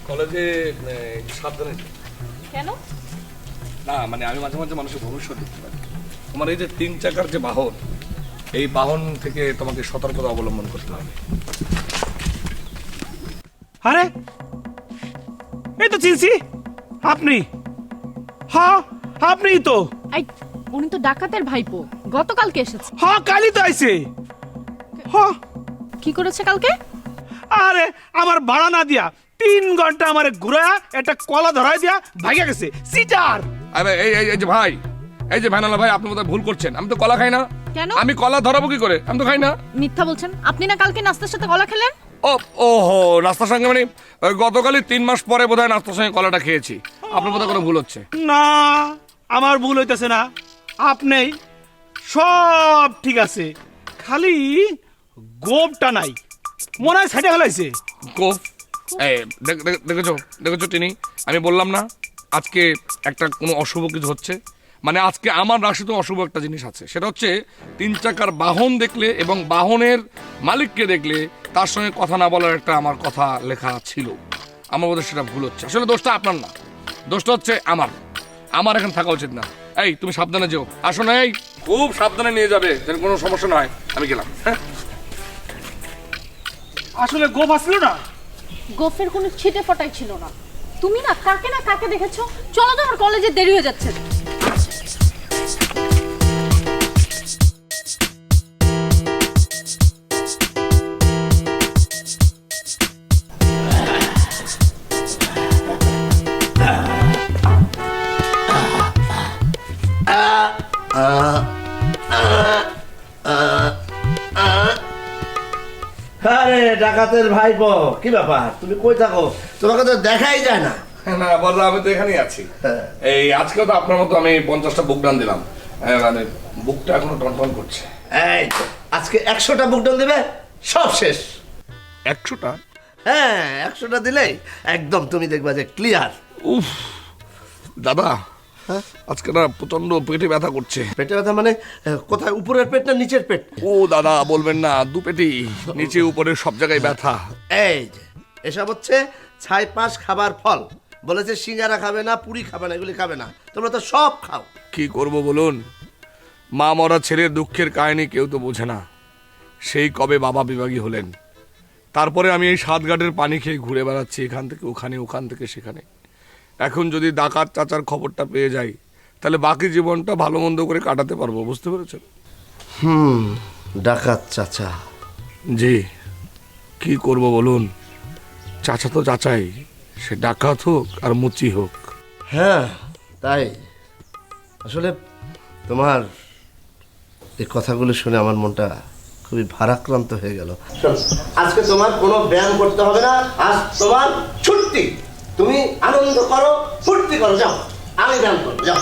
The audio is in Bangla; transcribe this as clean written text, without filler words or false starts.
কলেজে সাবধানে। কেন? না মানে আমি মাঝে মাঝে মানুষের ভবিষ্যৎ দেখতে পারি। তোমার এই যে 3 চাকার যে বাহন, এই বাহন থেকে তোমাকে সতর্কতা অবলম্বন করতে হবে। আরে এই তো চিনছি, আপনি? হ্যাঁ আপনিই তো। আই উনি তো ডাকাতের ভাইপো, গতকালকে এসেছে। হ্যাঁ কালই তো আইছে। হ্যাঁ কি করেছে কালকে? আরে আমার ভাড়া না দিয়া 3 ঘন্টা আমারে ঘুরায়া একটা কলা ধরাই দিয়া ভাগিয়া গেছে, সিটার। আরে এই যে ভাই, এই যে ভ্যানালা ভাই, আপনি বোধহয় ভুল করছেন। আমি তো কলা খাই না। কেন? আমি কলা ধরাবো কি করে? আমি তো খাই না। মিথ্যা বলছেন। আপনি না কালকে নাস্তার সাথে কলা খেলেন? ওহো, নাস্তার সঙ্গে মানে গতকালই 3 মাস পরে বোধহয় নাস্তার সঙ্গে কলাটা খেয়েছি। আপনার বোধহয় কোনো ভুল হচ্ছে। না আমার ভুল হইতেছে না, আপনি সব ঠিক আছে, খালি গোবটা নাই, মনে হয় সাইডে ফেলাইছে। গোফ? দেখেছো টিনি, আমি বললাম না আজকে একটা কোনো অশুভ কিছু হচ্ছে। মানে আজকে আমার রাশিতে অশুভ একটা জিনিস আছে, সেটা হচ্ছে 3 চাকার বাহন দেখলে এবং বাহনের মালিককে দেখলে তার সঙ্গে কথা না বলার একটা আমার কথা লেখা ছিল। আমার বোধহয় সেটা ভুল হচ্ছে। আসলে দোষটা আপনার না, দোষটা হচ্ছে আমার এখানে থাকা উচিত না। এই তুমি সাবধানে যেও, আসো না, এই খুব সাবধানে নিয়ে যাবে, যেন কোনো সমস্যা না হয়। আমি গেলাম। হ্যাঁ আসলে গোব আসছিল না, গোফের কোনো ছিটে ফটাই ছিল না। তুমি না কাকে দেখেছো? চলো তো, আমার কলেজে দেরি হয়ে যাচ্ছে। আরে ডাকাতের ভাইপো, কি ব্যাপার? তুমি কই থাকো? তোমাকে তো দেখাই যায় না। না বললাম, আমি তো এখানেই আছি। এই আজকেও তো আপনার মতো আমি 50টা বুক ডান দিলাম। মানে বুকটা এখনো টনটন করছে। এই তো, আজকে 100টা বুকডাউন দেবে, সব শেষ। 100টা? হ্যাঁ 100টা দিলেই একদম তুমি দেখবা যে ক্লিয়ার। উফ দাদা, আজকে না প্রচন্ড পেটে ব্যথা করছে। পেটে ব্যথা মানে কোথায়, উপরের পেট না নিচের পেট? ও দাদা বলবেন না, দু পেটেই, নিচে উপরে সব জায়গায় ব্যথা। এই যে এসব হচ্ছে ছাই পাঁশ খাবার ফল। বলেছে সিঙ্গারা খাবে না, পুরি খাবে না, এগুলি খাবে না, তোমরা তো সব খাও। কি করব বলুন, মা মরা ছেলের দুঃখের কাহিনী কেউ তো বোঝে না। সেই কবে বাবা বিভাগী হলেন, তারপরে আমি এই 7 ঘাটের পানি খেয়ে ঘুরে বেড়াচ্ছি, এখান থেকে ওখানে, ওখান থেকে সেখানে। এখন যদি ডাকাত চাচার খবরটা পেয়ে যাই, তাহলে বাকি জীবনটা ভালো মন্দ করে কাটাতে পারবো, বুঝতে পেরেছেন? ডাকাত চাচা? জি, কি করব বলুন, চাচা তো চাচাই, সে ডাকাত হোক আর মুচি হোক। হ্যাঁ তাই। আসলে তোমার এই কথাগুলো শুনে আমার মনটা খুবই ভারাক্রান্ত হয়ে গেল। আজকে তোমার কোনো ব্যায়াম করতে হবে না, আজ তোমার ছুটি। তুমি আনন্দ করো, ফুর্তি করো, যাও, আমি ব্যায়াম করবো, যাও।